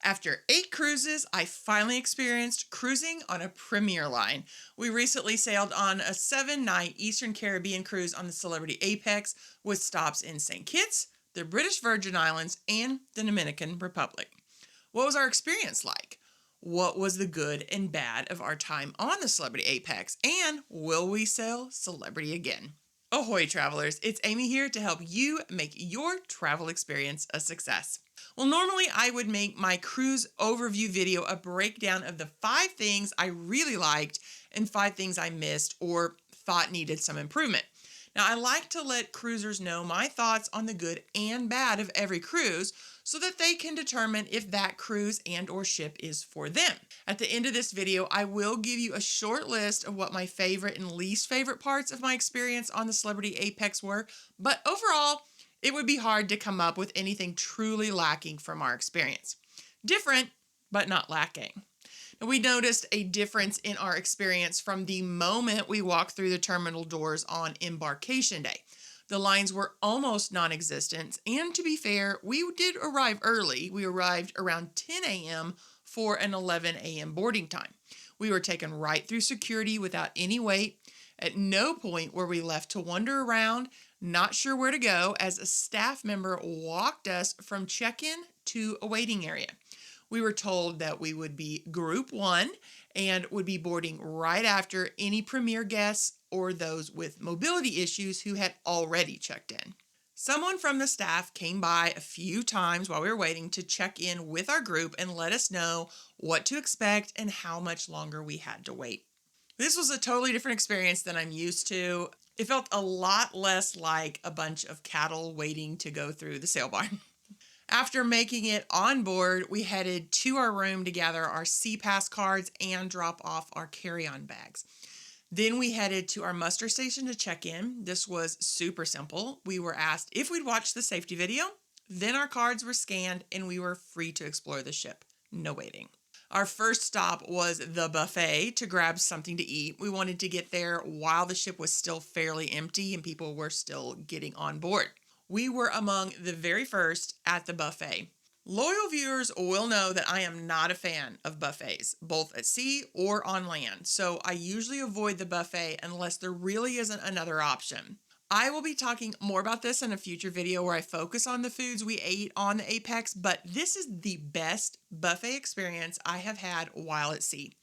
After 8 cruises, I finally experienced cruising on a premier line. We recently sailed on a 7-night Eastern Caribbean cruise on the Celebrity Apex with stops in St. Kitts, the British Virgin Islands, and the Dominican Republic. What was our experience like? What was the good and bad of our time on the Celebrity Apex? And will we sail Celebrity again? Ahoy, travelers! It's Amy here to help you make your travel experience a success. Well, normally I would make my cruise overview video a breakdown of the 5 things I really liked and 5 things I missed or thought needed some improvement. Now, I like to let cruisers know my thoughts on the good and bad of every cruise so that they can determine if that cruise and or ship is for them. At the end of this video, I will give you a short list of what my favorite and least favorite parts of my experience on the Celebrity Apex were, but overall, it would be hard to come up with anything truly lacking from our experience. Different, but not lacking. Now, we noticed a difference in our experience from the moment we walked through the terminal doors on embarkation day. The lines were almost non-existent, and to be fair, we did arrive early. We arrived around 10 a.m. for an 11 a.m. boarding time. We were taken right through security without any wait. At no point were we left to wander around, not sure where to go, as a staff member walked us from check-in to a waiting area. We were told that we would be Group 1 and would be boarding right after any premier guests or those with mobility issues who had already checked in. Someone from the staff came by a few times while we were waiting to check in with our group and let us know what to expect and how much longer we had to wait. This was a totally different experience than I'm used to. It felt a lot less like a bunch of cattle waiting to go through the sail barn. After making it on board, we headed to our room to gather our SeaPass cards and drop off our carry-on bags. Then we headed to our muster station to check in. This was super simple. We were asked if we'd watched the safety video, then our cards were scanned, and we were free to explore the ship. No waiting. Our first stop was the buffet to grab something to eat. We wanted to get there while the ship was still fairly empty and people were still getting on board. We were among the very first at the buffet. Loyal viewers will know that I am not a fan of buffets, both at sea or on land, so I usually avoid the buffet unless there really isn't another option. I will be talking more about this in a future video where I focus on the foods we ate on the Apex, but this is the best buffet experience I have had while at sea.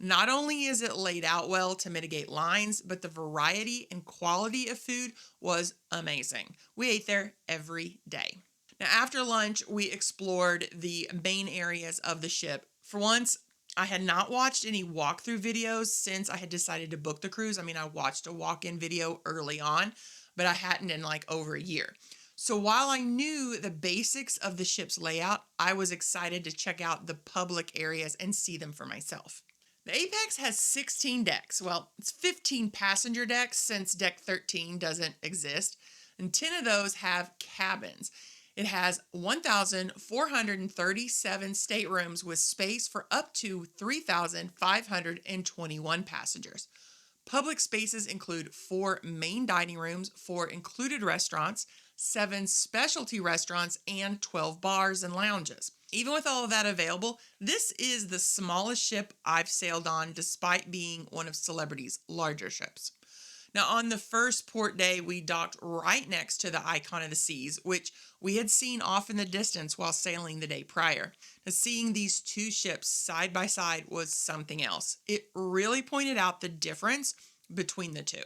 Not only is it laid out well to mitigate lines, but the variety and quality of food was amazing. We ate there every day. Now, after lunch, we explored the main areas of the ship. For once, I had not watched any walkthrough videos since I had decided to book the cruise. I watched a walk-in video early on, but I hadn't in like over a year. So while I knew the basics of the ship's layout, I was excited to check out the public areas and see them for myself. The Apex has 16 decks. Well, it's 15 passenger decks since deck 13 doesn't exist, and 10 of those have cabins. It has 1,437 staterooms with space for up to 3,521 passengers. Public spaces include 4 main dining rooms, 4 included restaurants, 7 specialty restaurants, and 12 bars and lounges. Even with all of that available, this is the smallest ship I've sailed on despite being one of Celebrity's larger ships. Now, on the first port day, we docked right next to the Icon of the Seas, which we had seen off in the distance while sailing the day prior. Now, seeing these 2 ships side by side was something else. It really pointed out the difference between the 2.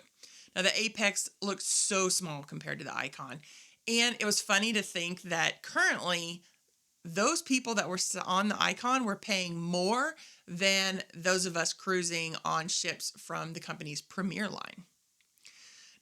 Now, the Apex looked so small compared to the Icon, and it was funny to think that currently those people that were on the Icon were paying more than those of us cruising on ships from the company's premier line.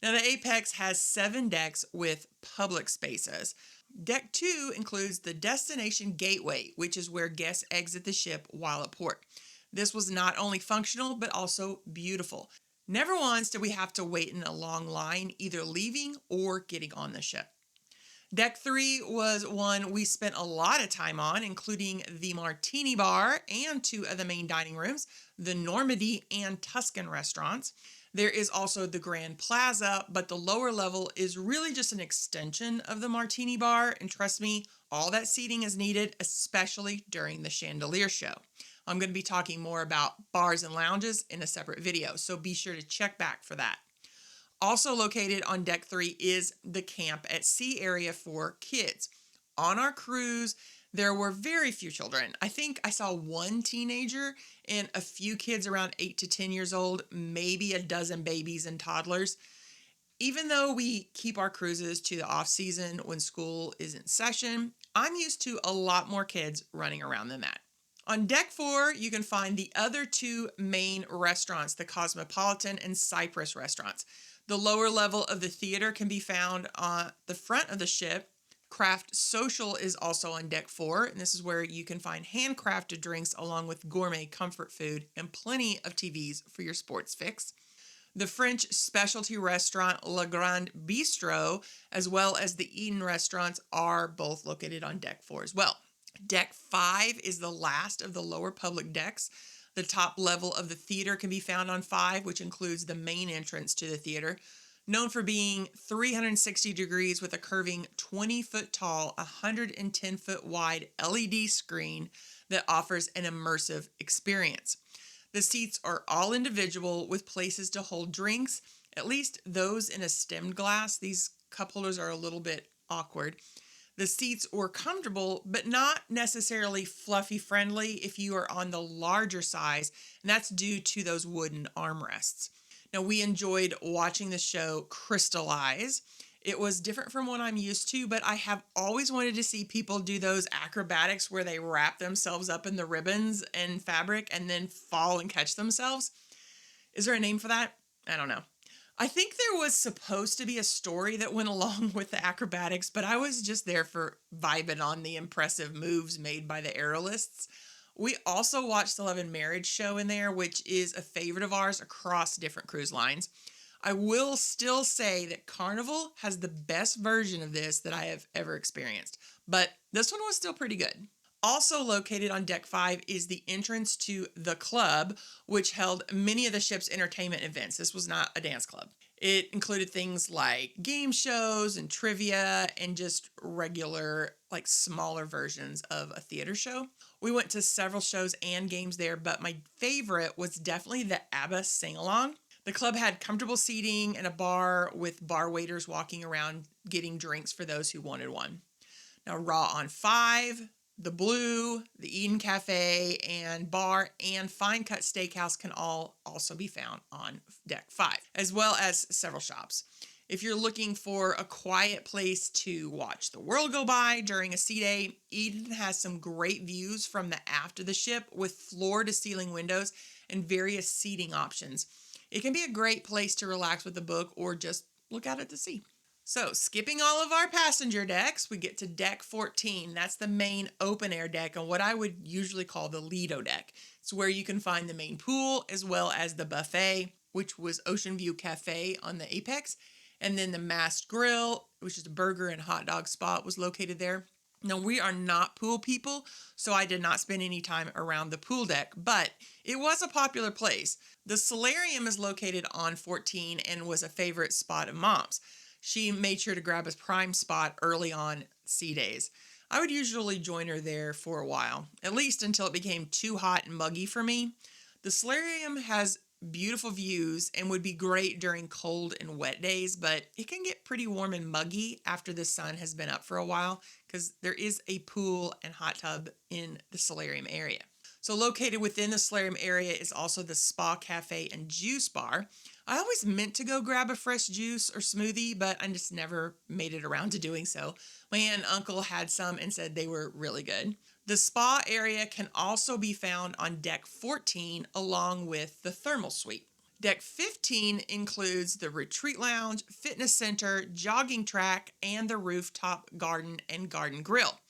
Now, the Apex has 7 decks with public spaces. Deck 2 includes the destination gateway, which is where guests exit the ship while at port. This was not only functional, but also beautiful. Never once did we have to wait in a long line, either leaving or getting on the ship. Deck 3 was one we spent a lot of time on, including the Martini Bar and 2 of the main dining rooms, the Normandy and Tuscan restaurants. There is also the Grand Plaza, but the lower level is really just an extension of the Martini Bar. And trust me, all that seating is needed, especially during the chandelier show. I'm going to be talking more about bars and lounges in a separate video, so be sure to check back for that. Also located on Deck 3 is the Camp at Sea area for kids. On our cruise, there were very few children. I think I saw one teenager and a few kids around 8 to 10 years old, maybe a dozen babies and toddlers. Even though we keep our cruises to the off season when school is in session, I'm used to a lot more kids running around than that. On Deck 4, you can find the other two main restaurants, the Cosmopolitan and Cypress restaurants. The lower level of the theater can be found on the front of the ship. Craft Social is also on Deck 4, and this is where you can find handcrafted drinks along with gourmet comfort food and plenty of TVs for your sports fix. The French specialty restaurant Le Grand Bistro, as well as the Eden restaurants, are both located on Deck 4 as well. Deck 5 is the last of the lower public decks. The top level of the theater can be found on 5, which includes the main entrance to the theater, known for being 360 degrees with a curving 20-foot tall, 110-foot wide LED screen that offers an immersive experience. The seats are all individual with places to hold drinks, at least those in a stemmed glass. These cup holders are a little bit awkward. The seats were comfortable, but not necessarily fluffy friendly if you are on the larger size, and that's due to those wooden armrests. Now, we enjoyed watching the show crystallize. It was different from what I'm used to, but I have always wanted to see people do those acrobatics where they wrap themselves up in the ribbons and fabric and then fall and catch themselves. Is there a name for that? I don't know. I think there was supposed to be a story that went along with the acrobatics, but I was just there for vibing on the impressive moves made by the aerialists. We also watched the Love and Marriage show in there, which is a favorite of ours across different cruise lines. I will still say that Carnival has the best version of this that I have ever experienced, but this one was still pretty good. Also located on Deck 5 is the entrance to the club, which held many of the ship's entertainment events. This was not a dance club. It included things like game shows and trivia and just regular, smaller versions of a theater show. We went to several shows and games there, but my favorite was definitely the ABBA sing-along. The club had comfortable seating and a bar with bar waiters walking around getting drinks for those who wanted one. Now, Raw on 5, the Blue, the Eden Cafe, and Bar and Fine Cut Steakhouse can all also be found on Deck 5, as well as several shops. If you're looking for a quiet place to watch the world go by during a sea day, Eden has some great views from the aft of the ship with floor-to-ceiling windows and various seating options. It can be a great place to relax with a book or just look out at the sea. So, skipping all of our passenger decks, we get to Deck 14. That's the main open-air deck and what I would usually call the Lido deck. It's where you can find the main pool as well as the buffet, which was Ocean View Cafe on the Apex. And then the Mast Grill, which is a burger and hot dog spot, was located there. Now, we are not pool people, so I did not spend any time around the pool deck, but it was a popular place. The solarium is located on 14 and was a favorite spot of Mom's. She made sure to grab a prime spot early on sea days. I would usually join her there for a while, at least until it became too hot and muggy for me. The solarium has beautiful views and would be great during cold and wet days, but it can get pretty warm and muggy after the sun has been up for a while because there is a pool and hot tub in the solarium area. So located within the solarium area is also the spa cafe and juice bar. I always meant to go grab a fresh juice or smoothie, but I just never made it around to doing so. My aunt and uncle had some and said they were really good. The spa area can also be found on Deck 14 along with the thermal suite. Deck 15 includes the retreat lounge, fitness center, jogging track, and the rooftop garden and garden grill.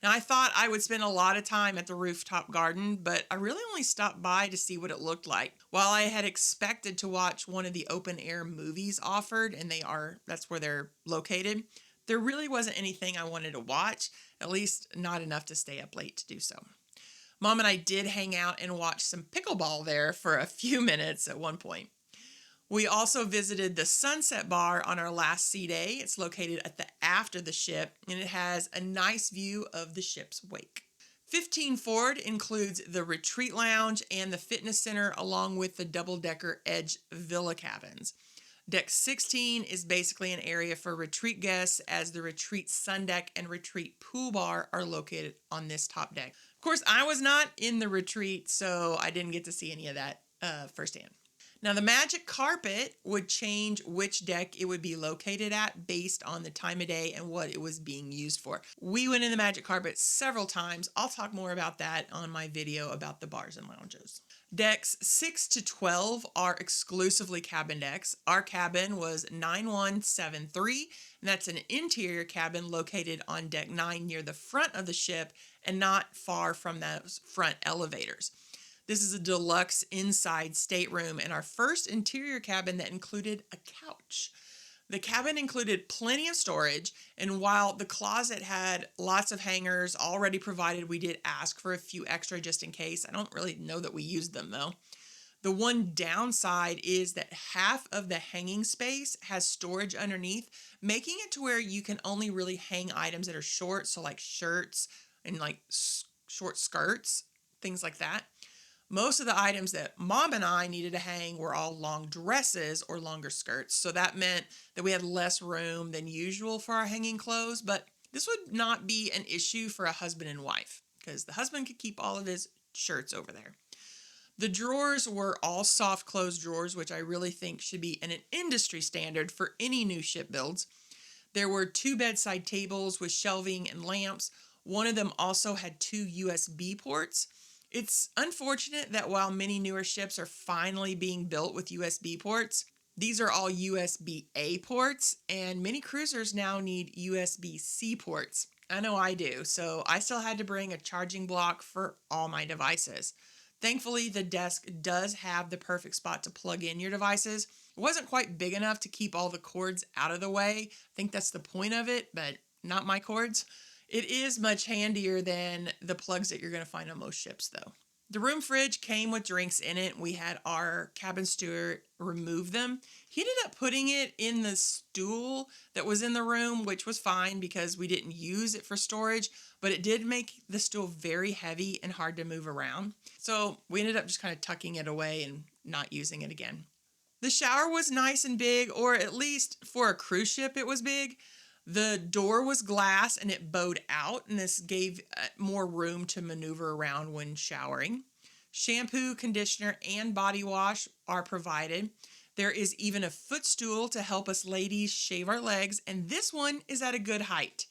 Now, I thought I would spend a lot of time at the rooftop garden, but I really only stopped by to see what it looked like. While I had expected to watch one of the open-air movies offered, and that's where they're located, there really wasn't anything I wanted to watch, at least not enough to stay up late to do so. Mom and I did hang out and watch some pickleball there for a few minutes at one point. We also visited the Sunset Bar on our last sea day. It's located at the aft of the ship, and it has a nice view of the ship's wake. 15 Fjord includes the retreat lounge and the fitness center, along with the double-decker Edge villa cabins. Deck 16 is basically an area for retreat guests, as the retreat sun deck and retreat pool bar are located on this top deck. Of course, I was not in the retreat, so I didn't get to see any of that firsthand. Now, the magic carpet would change which deck it would be located at based on the time of day and what it was being used for. We went in the magic carpet several times. I'll talk more about that on my video about the bars and lounges. Decks 6 to 12 are exclusively cabin decks. Our cabin was 9173, and that's an interior cabin located on deck 9 near the front of the ship and not far from those front elevators. This is a deluxe inside stateroom and our first interior cabin that included a couch. The cabin included plenty of storage, and while the closet had lots of hangers already provided, we did ask for a few extra just in case. I don't really know that we used them though. The one downside is that half of the hanging space has storage underneath, making it to where you can only really hang items that are short, so like shirts and like short skirts, things like that. Most of the items that Mom and I needed to hang were all long dresses or longer skirts, so that meant that we had less room than usual for our hanging clothes, but this would not be an issue for a husband and wife, because the husband could keep all of his shirts over there. The drawers were all soft close drawers, which I really think should be an industry standard for any new ship builds. There were 2 bedside tables with shelving and lamps. One of them also had 2 USB ports. It's unfortunate that while many newer ships are finally being built with USB ports, these are all USB-A ports, and many cruisers now need USB-C ports. I know I do, so I still had to bring a charging block for all my devices. Thankfully, the desk does have the perfect spot to plug in your devices. It wasn't quite big enough to keep all the cords out of the way. I think that's the point of it, but not my cords. It is much handier than the plugs that you're going to find on most ships, though. The room fridge came with drinks in it. We had our cabin steward remove them. He ended up putting it in the stool that was in the room, which was fine because we didn't use it for storage, but it did make the stool very heavy and hard to move around. So we ended up just kind of tucking it away and not using it again. The shower was nice and big, or at least for a cruise ship, it was big. The door was glass and it bowed out, and this gave more room to maneuver around when showering. Shampoo, conditioner, and body wash are provided. There is even a footstool to help us ladies shave our legs, and this one is at a good height.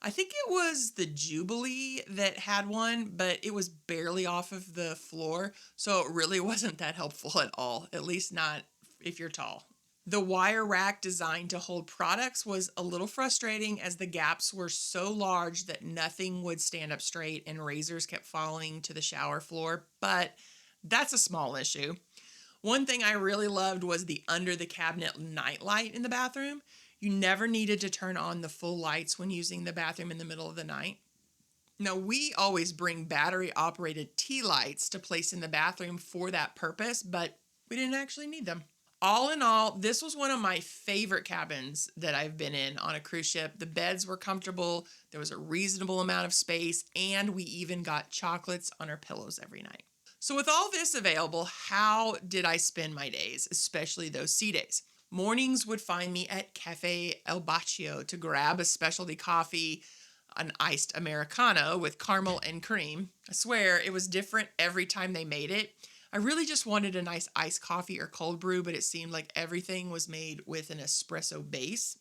I think it was the Jubilee that had one, but it was barely off of the floor, so it really wasn't that helpful at all, at least not if you're tall. The wire rack designed to hold products was a little frustrating, as the gaps were so large that nothing would stand up straight and razors kept falling to the shower floor, but that's a small issue. One thing I really loved was the under the cabinet nightlight in the bathroom. You never needed to turn on the full lights when using the bathroom in the middle of the night. Now, we always bring battery operated tea lights to place in the bathroom for that purpose, but we didn't actually need them. All in all, this was one of my favorite cabins that I've been in on a cruise ship. The beds were comfortable, there was a reasonable amount of space, and we even got chocolates on our pillows every night. So with all this available, how did I spend my days, especially those sea days? Mornings would find me at Cafe El Baccio to grab a specialty coffee, an iced Americano with caramel and cream. I swear it was different every time they made it. I really just wanted a nice iced coffee or cold brew, but it seemed like everything was made with an espresso base.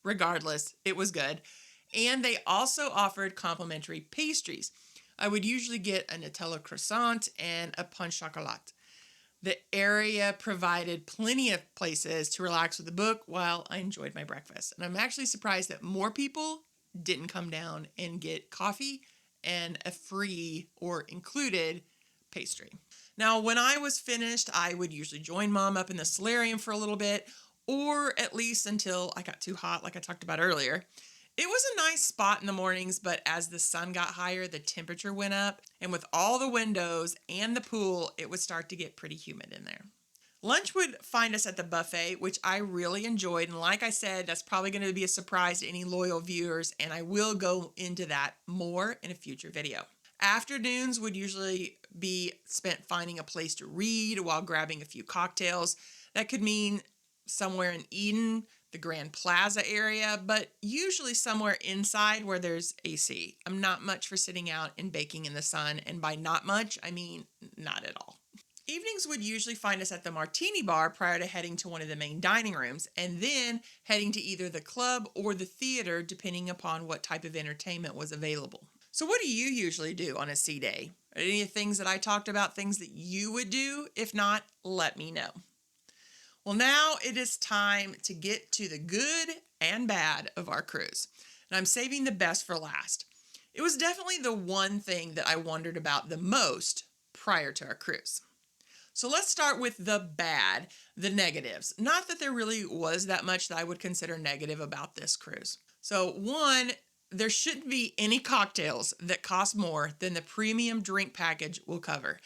Regardless, it was good. And they also offered complimentary pastries. I would usually get a Nutella croissant and a pain chocolat. The area provided plenty of places to relax with a book while I enjoyed my breakfast. And I'm actually surprised that more people didn't come down and get coffee and a free or included pastry. Now, when I was finished, I would usually join Mom up in the solarium for a little bit, or at least until I got too hot, like I talked about earlier. It was a nice spot in the mornings, but as the sun got higher, the temperature went up, and with all the windows and the pool, it would start to get pretty humid in there. Lunch would find us at the buffet, which I really enjoyed. And like I said, that's probably going to be a surprise to any loyal viewers, and I will go into that more in a future video. Afternoons would usually be spent finding a place to read while grabbing a few cocktails. That could mean somewhere in Eden, the Grand Plaza area, but usually somewhere inside where there's AC. I'm not much for sitting out and baking in the sun, and by not much, I mean not at all. Evenings would usually find us at the Martini Bar prior to heading to one of the main dining rooms, and then heading to either the club or the theater depending upon what type of entertainment was available. So what do you usually do on a sea day? Are any of the things that I talked about things that you would do? If not, let me know. Well, now it is time to get to the good and bad of our cruise. And I'm saving the best for last. It was definitely the one thing that I wondered about the most prior to our cruise. So let's start with the bad, the negatives. Not that there really was that much that I would consider negative about this cruise. So one, there shouldn't be any cocktails that cost more than the premium drink package will cover.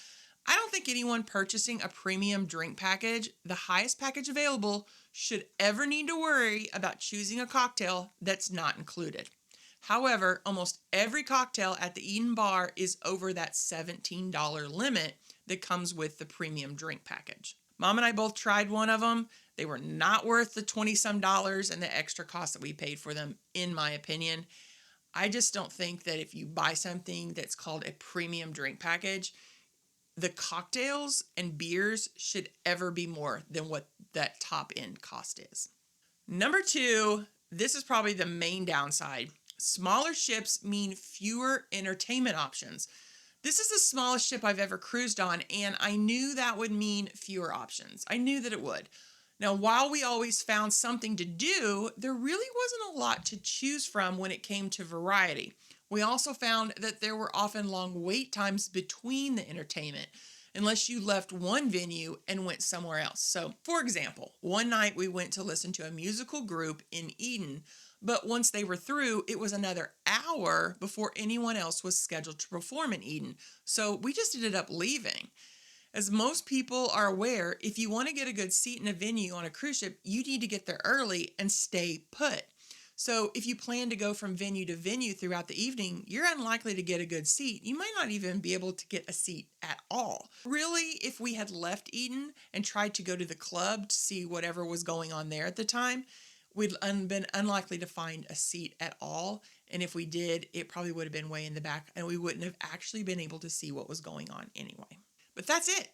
I don't think anyone purchasing a premium drink package, the highest package available, should ever need to worry about choosing a cocktail that's not included. However, almost every cocktail at the Eden Bar is over that $17 limit that comes with the premium drink package. Mom and I both tried one of them. They were not worth the $20-some and the extra cost that we paid for them, in my opinion. I just don't think that if you buy something that's called a premium drink package, the cocktails and beers should ever be more than what that top end cost is. Number two, this is probably the main downside. Smaller ships mean fewer entertainment options. This is the smallest ship I've ever cruised on, and I knew that would mean fewer options. I knew that it would. Now, while we always found something to do, there really wasn't a lot to choose from when it came to variety. We also found that there were often long wait times between the entertainment, unless you left one venue and went somewhere else. So, for example, one night we went to listen to a musical group in Eden, but once they were through, it was another hour before anyone else was scheduled to perform in Eden. So we just ended up leaving. As most people are aware, if you want to get a good seat in a venue on a cruise ship, you need to get there early and stay put. So if you plan to go from venue to venue throughout the evening, you're unlikely to get a good seat. You might not even be able to get a seat at all. Really, if we had left Eden and tried to go to the club to see whatever was going on there at the time, we'd been unlikely to find a seat at all. And if we did, it probably would have been way in the back and we wouldn't have actually been able to see what was going on anyway. But that's it.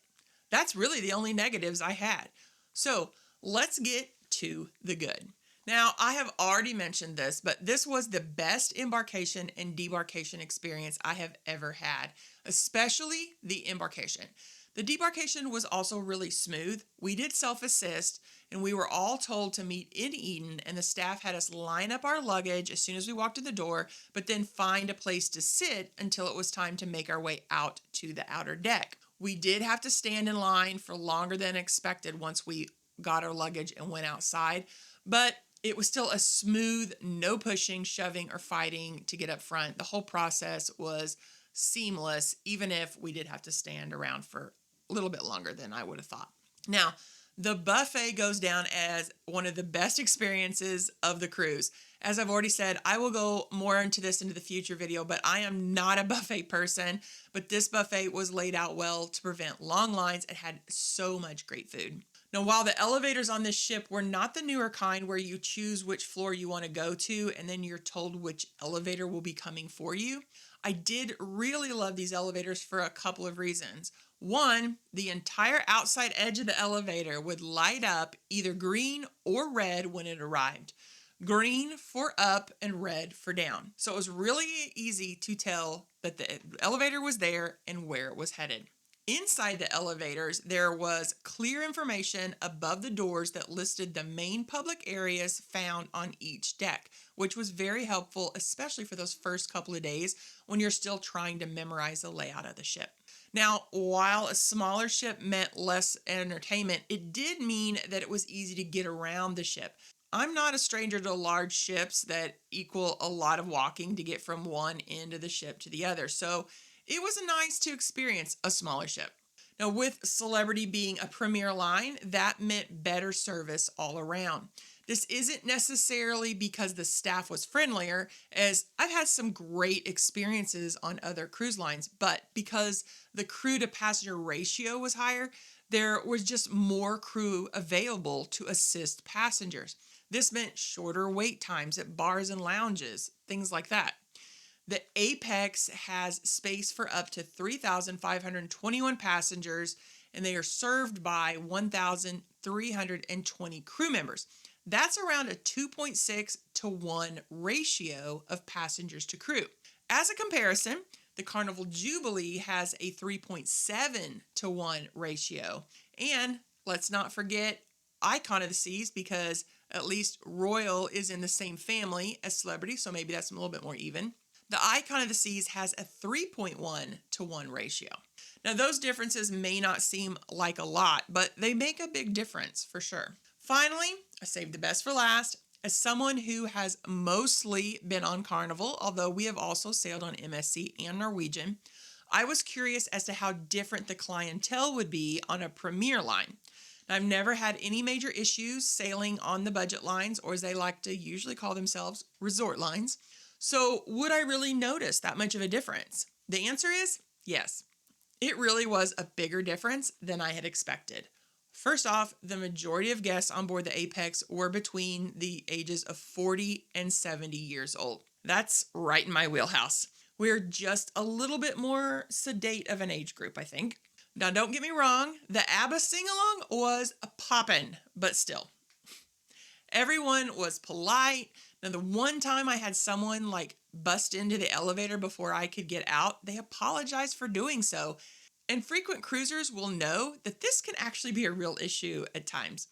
That's really the only negatives I had. So let's get to the good. Now, I have already mentioned this, but this was the best embarkation and debarkation experience I have ever had, especially the embarkation. The debarkation was also really smooth. We did self-assist, and we were all told to meet in Eden, and the staff had us line up our luggage as soon as we walked in the door, but then find a place to sit until it was time to make our way out to the outer deck. We did have to stand in line for longer than expected once we got our luggage and went outside, but it was still a smooth, no pushing, shoving, or fighting to get up front. The whole process was seamless, even if we did have to stand around for a little bit longer than I would have thought. Now, the buffet goes down as one of the best experiences of the cruise. As I've already said, I will go more into this into the future video, but I am not a buffet person. But this buffet was laid out well to prevent long lines and had so much great food. Now, while the elevators on this ship were not the newer kind where you choose which floor you want to go to and then you're told which elevator will be coming for you, I did really love these elevators for a couple of reasons. One, the entire outside edge of the elevator would light up either green or red when it arrived. Green for up and red for down. So it was really easy to tell that the elevator was there and where it was headed. Inside the elevators, there was clear information above the doors that listed the main public areas found on each deck, which was very helpful, especially for those first couple of days when you're still trying to memorize the layout of the ship. Now, while a smaller ship meant less entertainment, it did mean that it was easy to get around the ship. I'm not a stranger to large ships that equal a lot of walking to get from one end of the ship to the other, so it was nice to experience a smaller ship. Now, with Celebrity being a premier line, that meant better service all around. This isn't necessarily because the staff was friendlier, as I've had some great experiences on other cruise lines, but because the crew to passenger ratio was higher, there was just more crew available to assist passengers. This meant shorter wait times at bars and lounges, things like that. The Apex has space for up to 3,521 passengers, and they are served by 1,320 crew members. That's around a 2.6 to 1 ratio of passengers to crew. As a comparison, the Carnival Jubilee has a 3.7 to 1 ratio. And let's not forget Icon of the Seas, because at least Royal is in the same family as Celebrity, so maybe that's a little bit more even. The Icon of the Seas has a 3.1 to 1 ratio. Now, those differences may not seem like a lot, but they make a big difference for sure. Finally, I saved the best for last. As someone who has mostly been on Carnival, although we have also sailed on MSC and Norwegian, I was curious as to how different the clientele would be on a premier line. Now, I've never had any major issues sailing on the budget lines, or as they like to usually call themselves, resort lines. So would I really notice that much of a difference? The answer is yes. It really was a bigger difference than I had expected. First off, the majority of guests on board the Apex were between the ages of 40 and 70 years old. That's right in my wheelhouse. We're just a little bit more sedate of an age group, I think. Now, don't get me wrong, the ABBA sing-along was a poppin', but still. Everyone was polite. Now, the one time I had someone bust into the elevator before I could get out, they apologized for doing so. And frequent cruisers will know that this can actually be a real issue at times.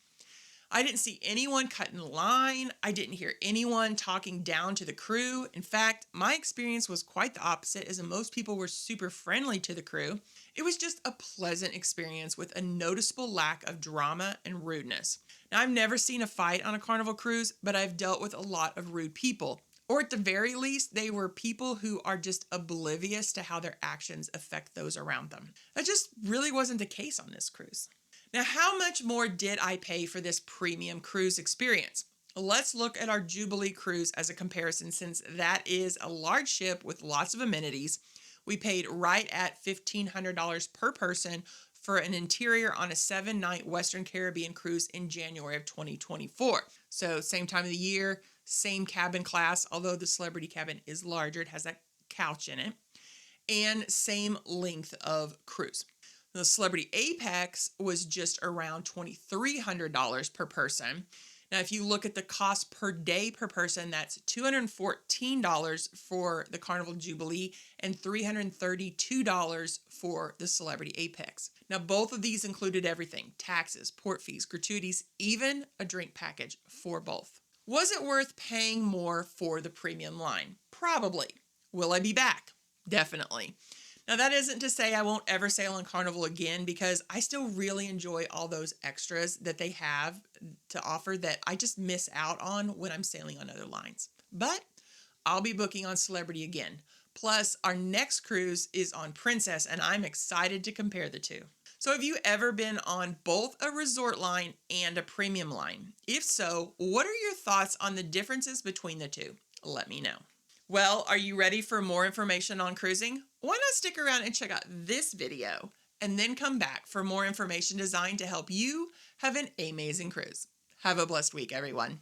I didn't see anyone cut in line. I didn't hear anyone talking down to the crew. In fact, my experience was quite the opposite, as most people were super friendly to the crew. It was just a pleasant experience with a noticeable lack of drama and rudeness. Now, I've never seen a fight on a Carnival cruise, but I've dealt with a lot of rude people. Or at the very least, they were people who are just oblivious to how their actions affect those around them. That just really wasn't the case on this cruise. Now, how much more did I pay for this premium cruise experience? Let's look at our Jubilee cruise as a comparison, since that is a large ship with lots of amenities. We paid right at $1,500 per person for an interior on a 7-night Western Caribbean cruise in January of 2024. So same time of the year, same cabin class, although the Celebrity cabin is larger, it has that couch in it, and same length of cruise. The Celebrity Apex was just around $2,300 per person. Now, if you look at the cost per day per person, that's $214 for the Carnival Jubilee and $332 for the Celebrity Apex. Now, both of these included everything: taxes, port fees, gratuities, even a drink package for both. Was it worth paying more for the premium line? Probably. Will I be back? Definitely. Now, that isn't to say I won't ever sail on Carnival again, because I still really enjoy all those extras that they have to offer that I just miss out on when I'm sailing on other lines. But I'll be booking on Celebrity again. Plus, our next cruise is on Princess, and I'm excited to compare the two. So have you ever been on both a resort line and a premium line? If so, what are your thoughts on the differences between the two? Let me know. Well, are you ready for more information on cruising? Why not stick around and check out this video and then come back for more information designed to help you have an amazing cruise. Have a blessed week, everyone.